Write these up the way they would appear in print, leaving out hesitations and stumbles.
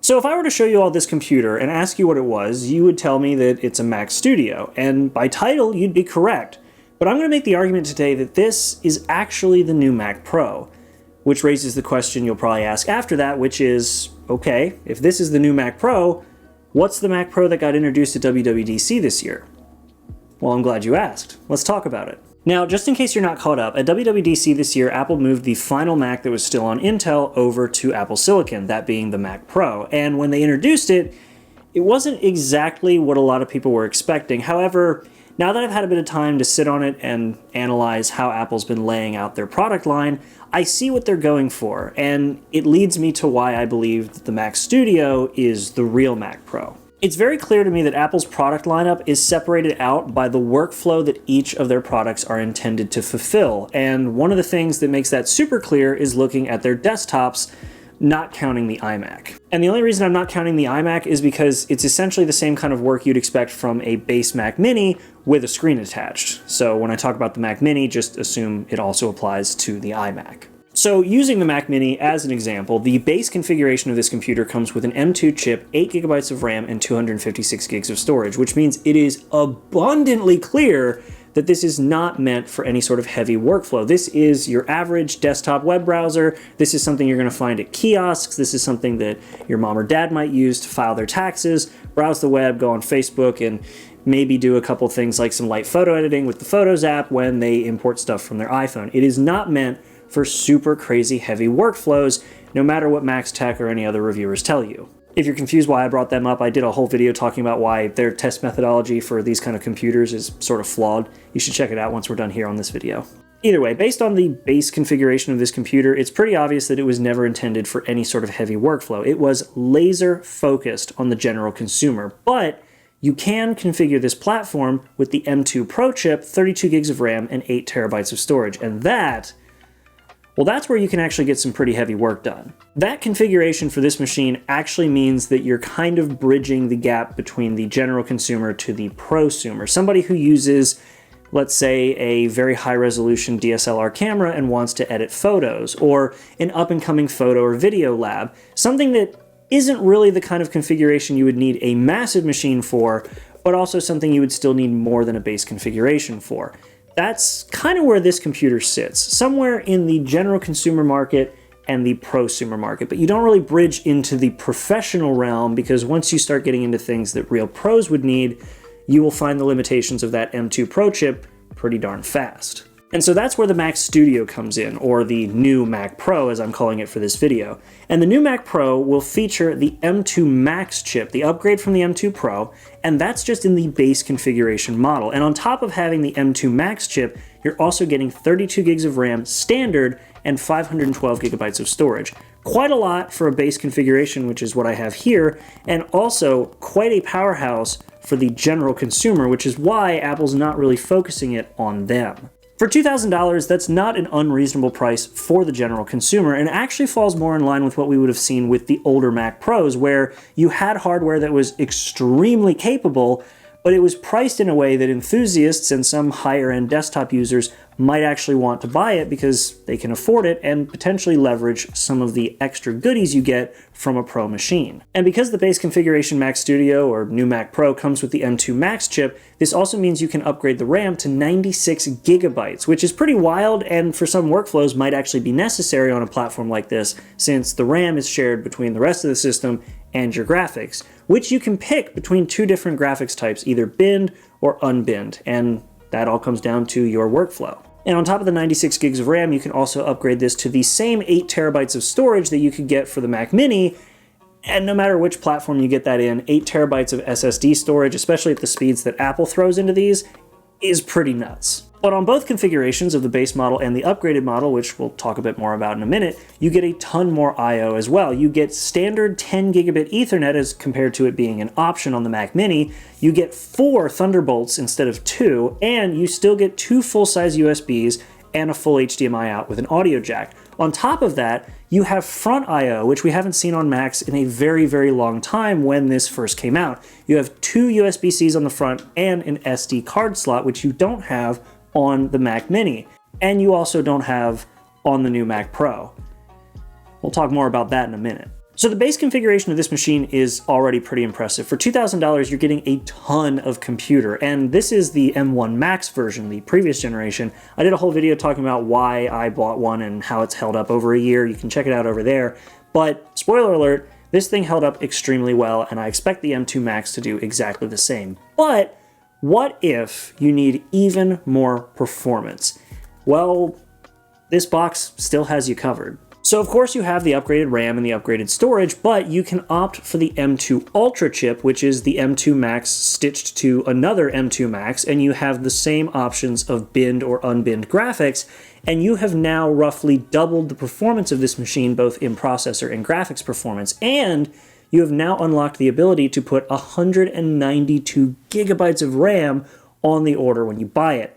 So if I were to show you all this computer and ask you what it was, you would tell me that it's a Mac Studio, and by title, you'd be correct. But I'm going to make the argument today that this is actually the new Mac Pro, which raises the question you'll probably ask after that, which is, okay, if this is the new Mac Pro, what's the Mac Pro that got introduced at WWDC this year? Well, I'm glad you asked. Let's talk about it. Now, just in case you're not caught up, at WWDC this year, Apple moved the final Mac that was still on Intel over to Apple Silicon, that being the Mac Pro. And when they introduced it, it wasn't exactly what a lot of people were expecting. However, now that I've had a bit of time to sit on it and analyze how Apple's been laying out their product line, I see what they're going for, and it leads me to why I believe that the Mac Studio is the real Mac Pro. It's very clear to me that Apple's product lineup is separated out by the workflow that each of their products are intended to fulfill, and one of the things that makes that super clear is looking at their desktops, not counting the iMac. And the only reason I'm not counting the iMac is because it's essentially the same kind of work you'd expect from a base Mac Mini with a screen attached. So when I talk about the Mac Mini, just assume it also applies to the iMac. So using the Mac Mini as an example, the base configuration of this computer comes with an M2 chip, 8 gigabytes of RAM, and 256 gigs of storage, which means it is abundantly clear that this is not meant for any sort of heavy workflow. This is your average desktop web browser. This is something you're going to find at kiosks. This is something that your mom or dad might use to file their taxes, browse the web, go on Facebook, and maybe do a couple things like some light photo editing with the Photos app when they import stuff from their iPhone. It is not meant for super crazy heavy workflows, no matter what Max Tech or any other reviewers tell you. If you're confused why I brought them up, I did a whole video talking about why their test methodology for these kind of computers is sort of flawed. You should check it out once we're done here on this video. Either way, based on the base configuration of this computer, it's pretty obvious that it was never intended for any sort of heavy workflow. It was laser focused on the general consumer, but you can configure this platform with the M2 Pro chip, 32 gigs of RAM, and 8 terabytes of storage, and that's where you can actually get some pretty heavy work done. That configuration for this machine actually means that you're kind of bridging the gap between the general consumer to the prosumer. Somebody who uses, let's say, a very high-resolution DSLR camera and wants to edit photos, or an up-and-coming photo or video lab, something that isn't really the kind of configuration you would need a massive machine for, but also something you would still need more than a base configuration for. That's kind of where this computer sits, somewhere in the general consumer market and the prosumer market, but you don't really bridge into the professional realm because once you start getting into things that real pros would need, you will find the limitations of that M2 Pro chip pretty darn fast. And so that's where the Mac Studio comes in, or the new Mac Pro as I'm calling it for this video. And the new Mac Pro will feature the M2 Max chip, the upgrade from the M2 Pro, and that's just in the base configuration model. And on top of having the M2 Max chip, you're also getting 32 gigs of RAM standard and 512 gigabytes of storage. Quite a lot for a base configuration, which is what I have here, and also quite a powerhouse for the general consumer, which is why Apple's not really focusing it on them. For $2,000, that's not an unreasonable price for the general consumer, and actually falls more in line with what we would have seen with the older Mac Pros, where you had hardware that was extremely capable, but it was priced in a way that enthusiasts and some higher-end desktop users might actually want to buy it because they can afford it and potentially leverage some of the extra goodies you get from a Pro machine. And because the base configuration Mac Studio or new Mac Pro comes with the M2 Max chip, this also means you can upgrade the RAM to 96 gigabytes, which is pretty wild and for some workflows might actually be necessary on a platform like this, since the RAM is shared between the rest of the system and your graphics, which you can pick between two different graphics types, either binned or unbinned, and that all comes down to your workflow. And on top of the 96 gigs of RAM, you can also upgrade this to the same 8 terabytes of storage that you could get for the Mac Mini, and no matter which platform you get that in, 8 terabytes of SSD storage, especially at the speeds that Apple throws into these, is pretty nuts. But on both configurations of the base model and the upgraded model, which we'll talk a bit more about in a minute, you get a ton more I/O as well. You get standard 10 gigabit Ethernet as compared to it being an option on the Mac Mini. You get 4 Thunderbolts instead of 2, and you still get 2 full-size USBs and a full HDMI out with an audio jack. On top of that, you have front I/O, which we haven't seen on Macs in a very, very long time when this first came out. You have 2 USB-Cs on the front and an SD card slot, which you don't have on the Mac Mini, and you also don't have on the new Mac Pro. We'll talk more about that in a minute. So the base configuration of this machine is already pretty impressive. For $2,000, you're getting a ton of computer, and this is the M1 Max version, the previous generation. I did a whole video talking about why I bought one and how it's held up over a year. You can check it out over there. But spoiler alert, this thing held up extremely well, and I expect the M2 Max to do exactly the same. But what if you need even more performance? Well, this box still has you covered. So of course you have the upgraded RAM and the upgraded storage, but you can opt for the M2 Ultra chip, which is the M2 Max stitched to another M2 Max, and you have the same options of binned or unbinned graphics, and you have now roughly doubled the performance of this machine, both in processor and graphics performance, and you have now unlocked the ability to put 192 gigabytes of RAM on the order when you buy it.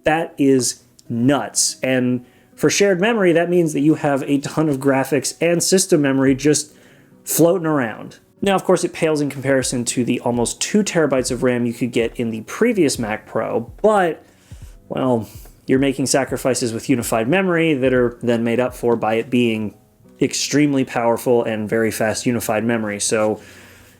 That is nuts, and for shared memory, that means that you have a ton of graphics and system memory just floating around. Now, of course, it pales in comparison to the almost 2 terabytes of RAM you could get in the previous Mac Pro, but, well, you're making sacrifices with unified memory that are then made up for by it being extremely powerful and very fast unified memory, so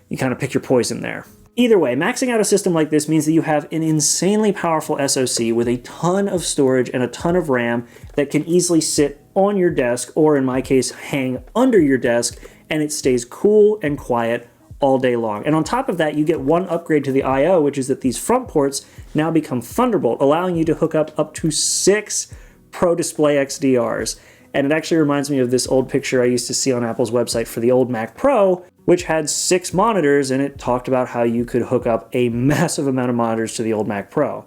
you kind of pick your poison there. Either way, maxing out a system like this means that you have an insanely powerful SoC with a ton of storage and a ton of RAM that can easily sit on your desk, or in my case, hang under your desk, and it stays cool and quiet all day long. And on top of that, you get one upgrade to the I/O, which is that these front ports now become Thunderbolt, allowing you to hook up to 6 Pro Display XDRs. And it actually reminds me of this old picture I used to see on Apple's website for the old Mac Pro, which had 6 monitors, and it talked about how you could hook up a massive amount of monitors to the old Mac Pro.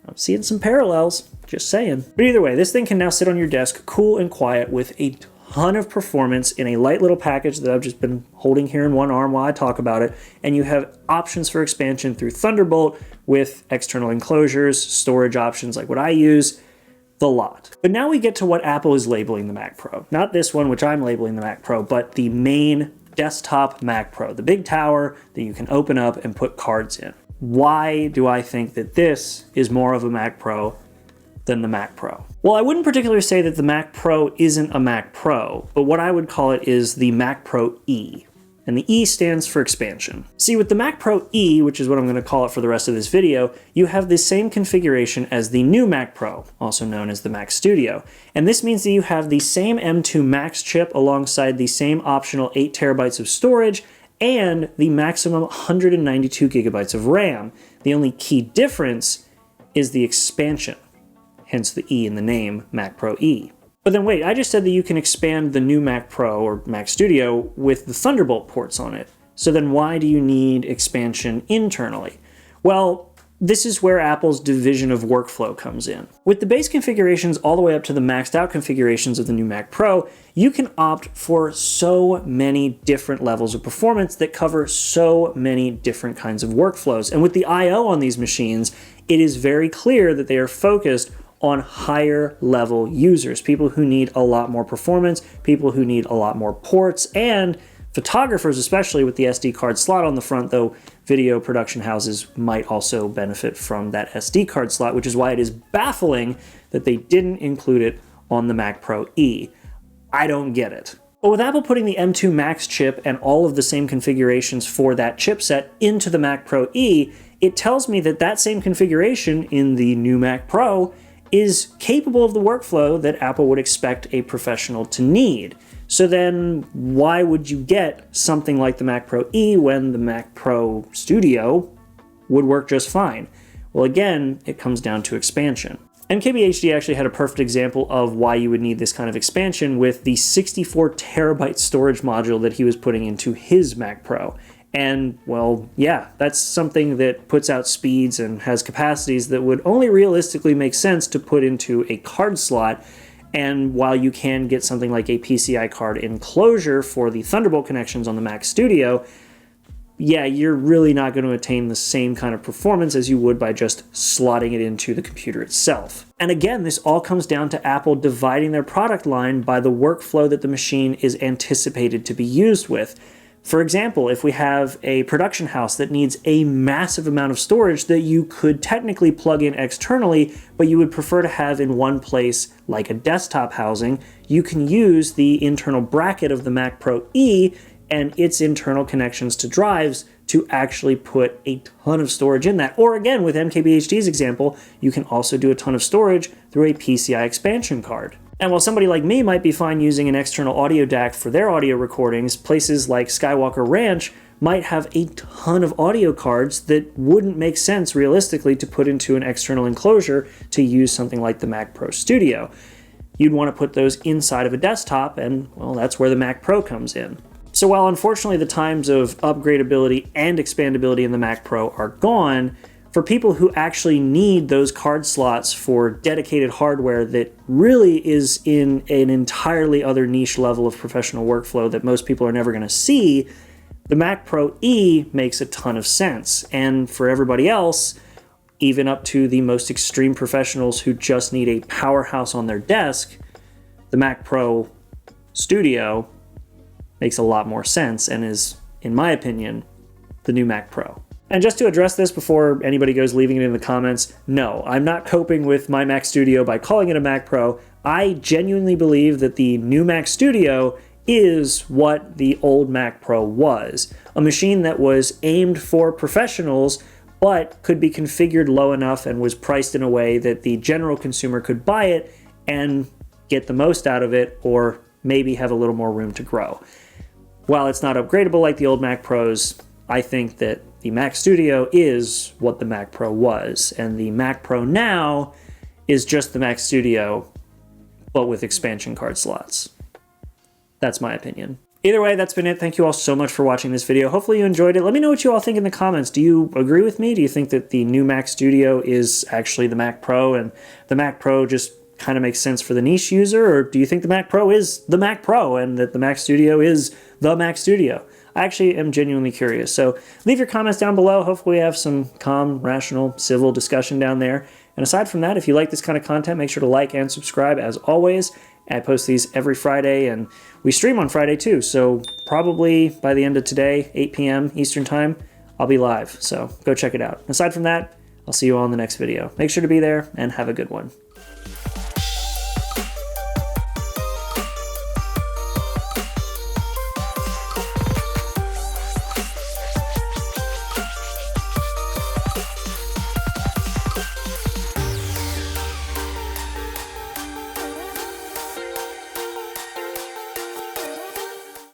I'm seeing some parallels, just saying. But either way, this thing can now sit on your desk cool and quiet with a ton of performance in a light little package that I've just been holding here in one arm while I talk about it, and you have options for expansion through Thunderbolt with external enclosures, storage options like what I use, the lot. But now we get to what Apple is labeling the Mac Pro. Not this one, which I'm labeling the Mac Pro, but the main desktop Mac Pro, the big tower that you can open up and put cards in. Why do I think that this is more of a Mac Pro than the Mac Pro? Well, I wouldn't particularly say that the Mac Pro isn't a Mac Pro, but what I would call it is the Mac Pro E. And the E stands for expansion. See, with the Mac Pro E, which is what I'm going to call it for the rest of this video, you have the same configuration as the new Mac Pro, also known as the Mac Studio. And this means that you have the same M2 Max chip alongside the same optional 8 terabytes of storage and the maximum 192 gigabytes of RAM. The only key difference is the expansion, hence the E in the name Mac Pro E. But then wait, I just said that you can expand the new Mac Pro or Mac Studio with the Thunderbolt ports on it. So then why do you need expansion internally? Well, this is where Apple's division of workflow comes in. With the base configurations all the way up to the maxed out configurations of the new Mac Pro, you can opt for so many different levels of performance that cover so many different kinds of workflows. And with the I/O on these machines, it is very clear that they are focused on higher level users, people who need a lot more performance, people who need a lot more ports, and photographers, especially with the SD card slot on the front, though video production houses might also benefit from that SD card slot, which is why it is baffling that they didn't include it on the Mac Pro E. I don't get it. But with Apple putting the M2 Max chip and all of the same configurations for that chipset into the Mac Pro E, it tells me that that same configuration in the new Mac Pro is capable of the workflow that Apple would expect a professional to need. So then why would you get something like the Mac Pro E when the Mac Pro Studio would work just fine? Well, again, it comes down to expansion. And KBHD actually had a perfect example of why you would need this kind of expansion with the 64 terabyte storage module that he was putting into his Mac Pro. And, well, yeah, that's something that puts out speeds and has capacities that would only realistically make sense to put into a card slot. And while you can get something like a PCI card enclosure for the Thunderbolt connections on the Mac Studio, yeah, you're really not going to attain the same kind of performance as you would by just slotting it into the computer itself. And again, this all comes down to Apple dividing their product line by the workflow that the machine is anticipated to be used with. For example, if we have a production house that needs a massive amount of storage that you could technically plug in externally, but you would prefer to have in one place like a desktop housing, you can use the internal bracket of the Mac Pro E and its internal connections to drives to actually put a ton of storage in that. Or again, with MKBHD's example, you can also do a ton of storage through a PCI expansion card. And while somebody like me might be fine using an external audio DAC for their audio recordings, places like Skywalker Ranch might have a ton of audio cards that wouldn't make sense realistically to put into an external enclosure to use something like the Mac Pro Studio. You'd want to put those inside of a desktop, and well, that's where the Mac Pro comes in. So while unfortunately the times of upgradability and expandability in the Mac Pro are gone, for people who actually need those card slots for dedicated hardware that really is in an entirely other niche level of professional workflow that most people are never going to see, the Mac Pro E makes a ton of sense. And for everybody else, even up to the most extreme professionals who just need a powerhouse on their desk, the Mac Pro Studio makes a lot more sense and is, in my opinion, the new Mac Pro. And just to address this before anybody goes leaving it in the comments, no, I'm not coping with my Mac Studio by calling it a Mac Pro. I genuinely believe that the new Mac Studio is what the old Mac Pro was. A machine that was aimed for professionals, but could be configured low enough and was priced in a way that the general consumer could buy it and get the most out of it, or maybe have a little more room to grow. While it's not upgradable like the old Mac Pros, I think that the Mac Studio is what the Mac Pro was, and the Mac Pro now is just the Mac Studio, but with expansion card slots. That's my opinion. Either way, that's been it. Thank you all so much for watching this video. Hopefully you enjoyed it. Let me know what you all think in the comments. Do you agree with me? Do you think that the new Mac Studio is actually the Mac Pro, and the Mac Pro just kind of makes sense for the niche user? Or do you think the Mac Pro is the Mac Pro and that the Mac Studio is the Mac Studio? I actually am genuinely curious. So leave your comments down below. Hopefully we have some calm, rational, civil discussion down there. And aside from that, if you like this kind of content, make sure to like and subscribe as always. I post these every Friday, and we stream on Friday too. So probably by the end of today, 8 p.m. Eastern Time, I'll be live. So go check it out. Aside from that, I'll see you all in the next video. Make sure to be there and have a good one.